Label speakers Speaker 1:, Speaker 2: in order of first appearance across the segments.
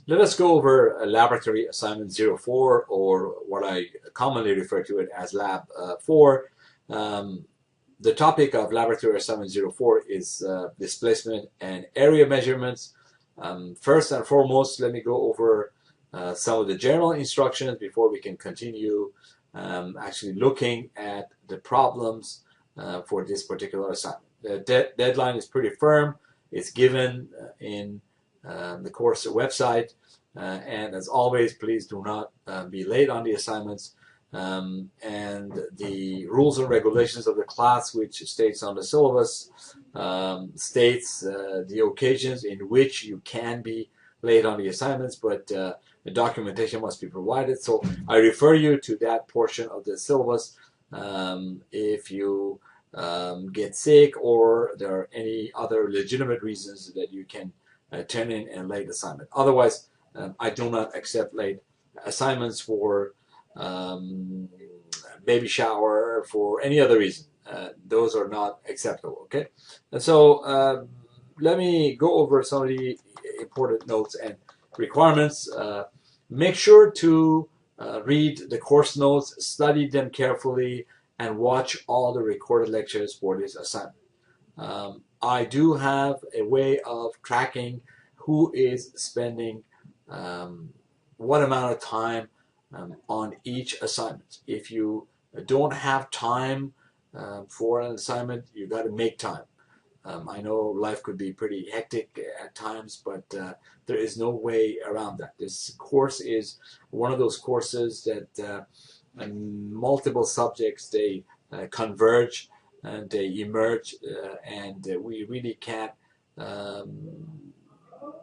Speaker 1: Let us go over laboratory assignment 04, or what I commonly refer to it as lab 4. The topic of laboratory assignment 04 is displacement and area measurements. First and foremost, let me go over some of the general instructions before we can continue actually looking at the problems for this particular assignment. The deadline is pretty firm. It's given in the course website, and as always, please do not be late on the assignments. And the rules and regulations of the class, which states on the syllabus, states the occasions in which you can be late on the assignments, but the documentation must be provided. So I refer you to that portion of the syllabus if you get sick or there are any other legitimate reasons that you can turn in a late assignment. Otherwise, I do not accept late assignments for baby shower, for any other reason. Those are not acceptable, okay? And so let me go over some of the important notes and requirements. Make sure to read the course notes, study them carefully, and watch all the recorded lectures for this assignment. I do have a way of tracking who is spending what amount of time on each assignment. If you don't have time for an assignment, you got to make time. I know life could be pretty hectic at times, but there is no way around that. This course is one of those courses that multiple subjects, they converge and they emerge, and we really can't,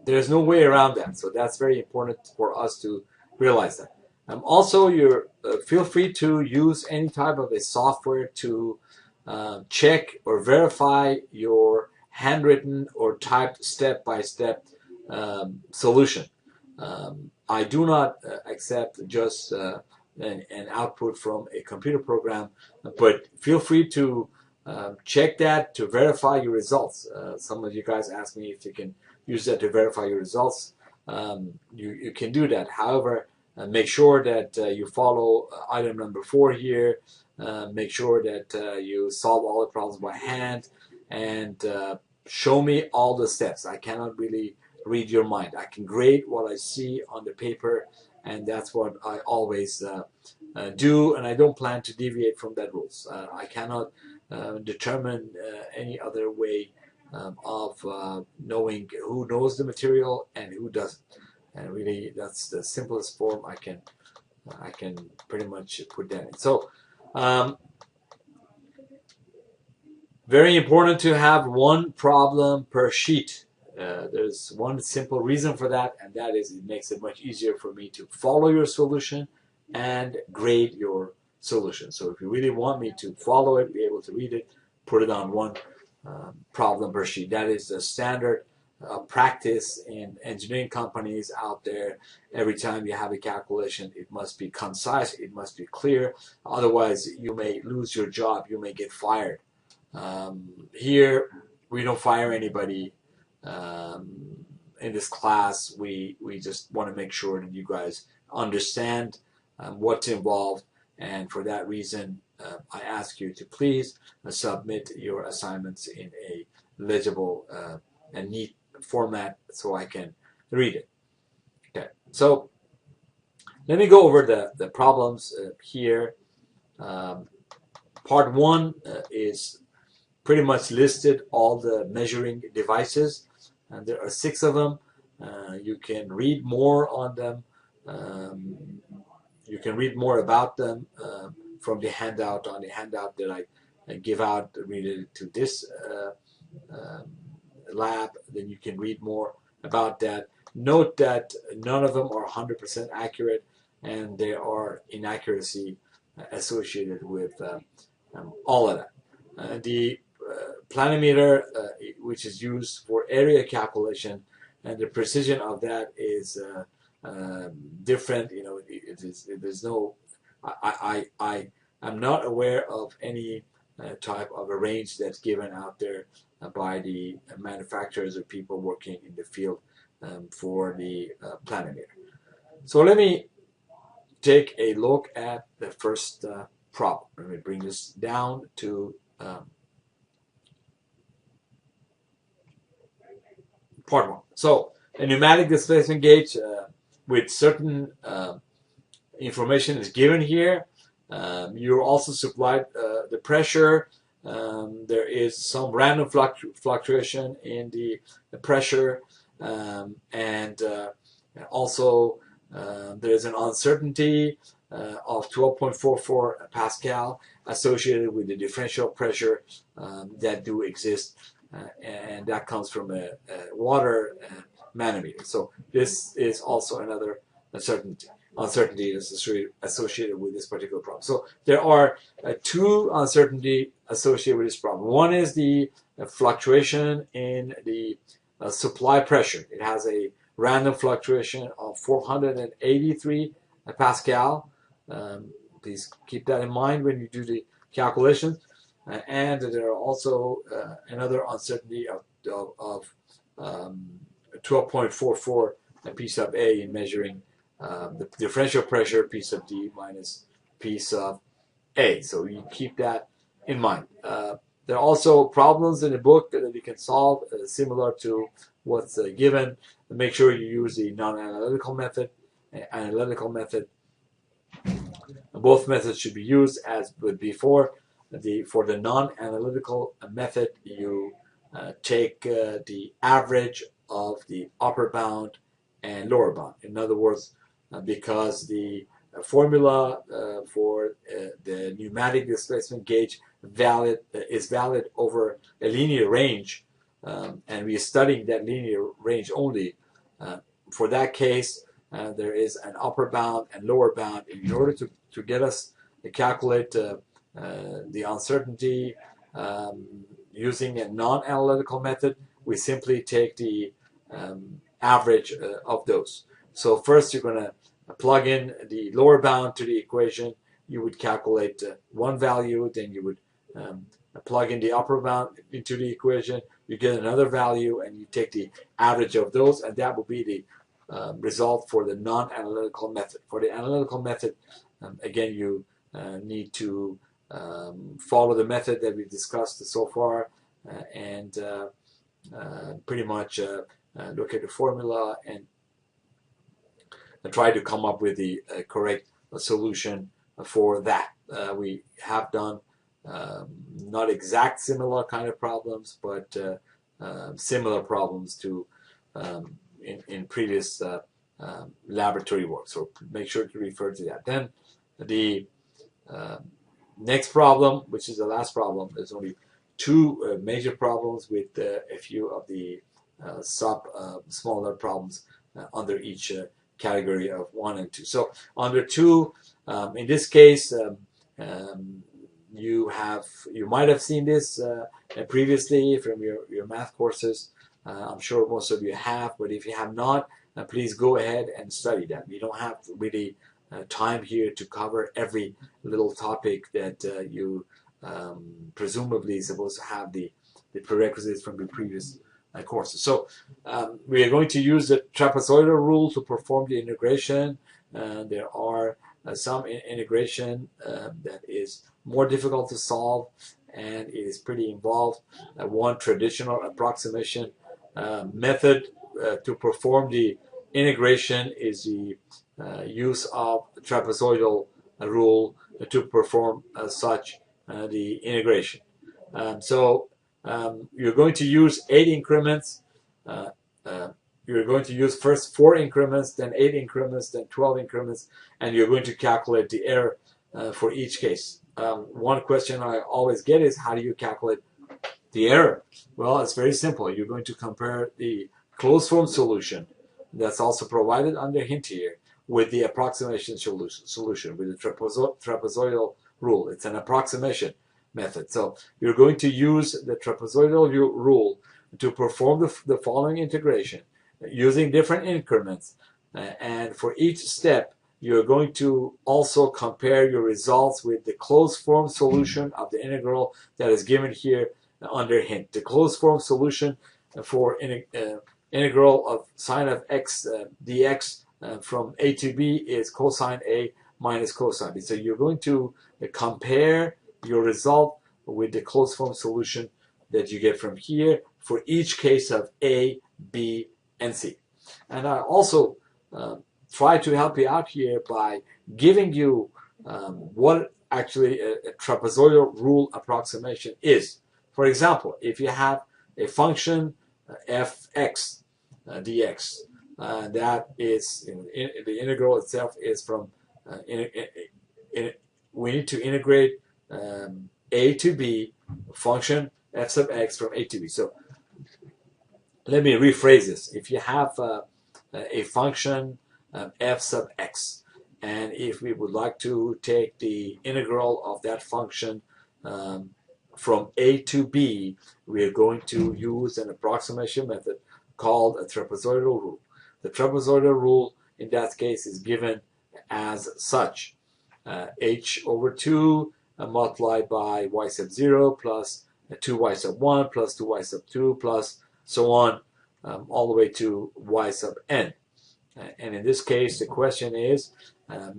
Speaker 1: there's no way around that. So that's very important for us to realize that. Also, you feel free to use any type of a software to check or verify your handwritten or typed step-by-step solution. I do not accept just an output from a computer program, but feel free to check that to verify your results. Some of you guys ask me if you can use that to verify your results. You can do that. However, make sure that you follow item number 4 here. Make sure that you solve all the problems by hand, and show me all the steps. I cannot really read your mind. I can grade what I see on the paper, and that's what I always do, and I don't plan to deviate from that rules. I cannot determine any other way of knowing who knows the material and who doesn't. And really, that's the simplest form I can pretty much put that in. So very important to have one problem per sheet. There's one simple reason for that, and that is it makes it much easier for me to follow your solution and grade your solution. So if you really want me to follow it, be able to read it, put it on one problem per sheet. That is the standard practice in engineering companies out there. Every time you have a calculation, it must be concise, it must be clear. Otherwise, you may lose your job, you may get fired. Here, we don't fire anybody. In this class, we just want to make sure that you guys understand what's involved, and for that reason, I ask you to please submit your assignments in a legible and neat format so I can read it. Okay, so let me go over the problems here. Part 1 is pretty much listed all the measuring devices, and there are 6 of them. You can read more on them. You can read more about them from the handout, on the handout that I give out related to this lab. Then you can read more about that. Note that none of them are 100% accurate, and there are inaccuracy associated with all of that. The planimeter, which is used for area calculation, and the precision of that is different. You know, there's no. I'm not aware of any type of a range that's given out there by the manufacturers or people working in the field for the planimeter. So let me take a look at the first problem. Let me bring this down to part one. So a pneumatic displacement gauge with certain information is given here. You're also supplied the pressure. There is some random fluctuation in the pressure, and also there is an uncertainty of 12.44 Pascal associated with the differential pressure that do exist, and that comes from a water manometer. So this is also another uncertainty associated with this particular problem. So there are two uncertainty associated with this problem. One is the fluctuation in the supply pressure. It has a random fluctuation of 483 Pascal. Please keep that in mind when you do the calculations. And there are also another uncertainty of 12.44 P sub A in measuring the differential pressure P sub D minus P sub A. So you keep that in mind. There are also problems in the book that you can solve similar to what's given. Make sure you use the non-analytical method, analytical method. Both methods should be used as with before. For the non-analytical method, you take the average of the upper bound and lower bound. In other words, because the formula for the pneumatic displacement gauge is valid over a linear range, and we are studying that linear range only. For that case, there is an upper bound and lower bound. In order to get us to calculate the uncertainty using a non-analytical method, we simply take the average of those. So first you're going to plug in the lower bound to the equation. You would calculate one value, then you would plug in the upper bound into the equation. You get another value, and you take the average of those, and that will be the result for the non-analytical method. For the analytical method, again, you need to follow the method that we discussed so far, and pretty much look at the formula and try to come up with the correct solution for that. We have done not exact similar kind of problems, but similar problems to in previous laboratory work. So make sure to refer to that. Then the next problem, which is the last problem, there's only two major problems with a few of the smaller problems under each category of 1 and 2. So under 2, in this case, you might have seen this previously from your math courses. I'm sure most of you have, but if you have not, please go ahead and study that. We don't have really time here to cover every little topic that you presumably supposed to have the prerequisites from the previous courses. So we are going to use the trapezoidal rule to perform the integration. There are some integration that is more difficult to solve, and it is pretty involved. One traditional approximation method to perform the integration is the use of the trapezoidal rule to perform such the integration. So you're going to use 8 increments. You're going to use first 4 increments, then 8 increments, then 12 increments, and you're going to calculate the error for each case. One question I always get is, how do you calculate the error? Well, it's very simple. You're going to compare the closed form solution that's also provided under hint here with the approximation solution with the trapezoidal rule. It's an approximation method. So you're going to use the trapezoidal rule to perform the following integration using different increments. And for each step, you're going to also compare your results with the closed form solution of the integral that is given here under hint. The closed form solution for integral of sine of x dx from a to b is cosine a minus cosine b. So you're going to compare your result with the closed form solution that you get from here for each case of a, b, and c. And I also try to help you out here by giving you what actually a trapezoidal rule approximation is. For example, if you have a function fx dx, that is the integral itself is from we need to integrate a to b function f sub x from a to b. So let me rephrase this. If you have a function f sub x, and if we would like to take the integral of that function from a to b, we are going to use an approximation method called a trapezoidal rule. The trapezoidal rule in that case is given as such. H over 2 multiplied by y sub 0 plus 2y sub 1 plus 2y sub 2 plus so on all the way to y sub n. And in this case, the question is,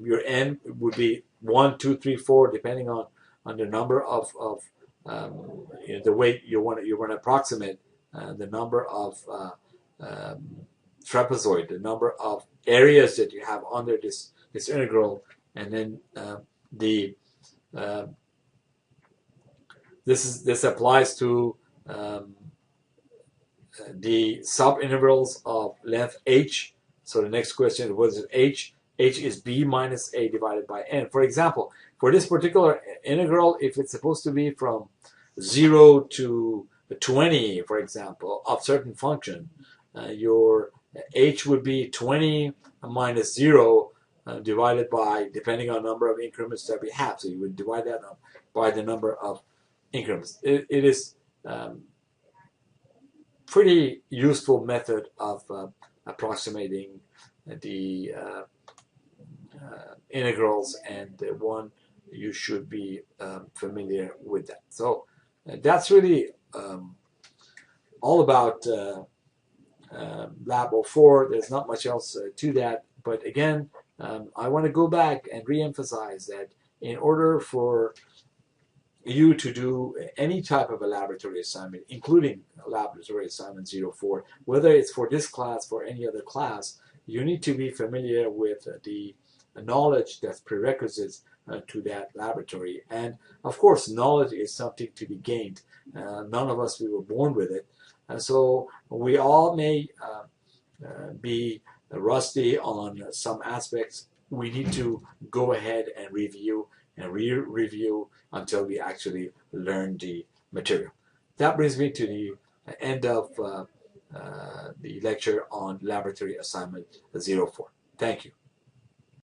Speaker 1: your n would be 1, 2, 3, 4, depending on the number of the way you want to approximate the number of trapezoid, the number of areas that you have under this integral, and then this applies to the subintervals of length h. So the next question is, what is h? H is b minus a divided by n. For example, for this particular integral, if it's supposed to be from 0 to 20, for example, of certain function, your h would be 20 minus 0 divided by, depending on number of increments that we have. So you would divide that up by the number of increments. It is pretty useful method of approximating the integrals, and one you should be familiar with that. So that's really all about Lab 04. There's not much else to that, but again, I want to go back and re-emphasize that in order for you to do any type of a laboratory assignment, including laboratory assignment 04, whether it's for this class or any other class, you need to be familiar with the knowledge that's prerequisites to that laboratory. And of course, knowledge is something to be gained. None of us, we were born with it. So we all may be rusty on some aspects. We need to go ahead and review and re-review until we actually learn the material. That brings me to the end of the lecture on laboratory assignment 04. Thank you.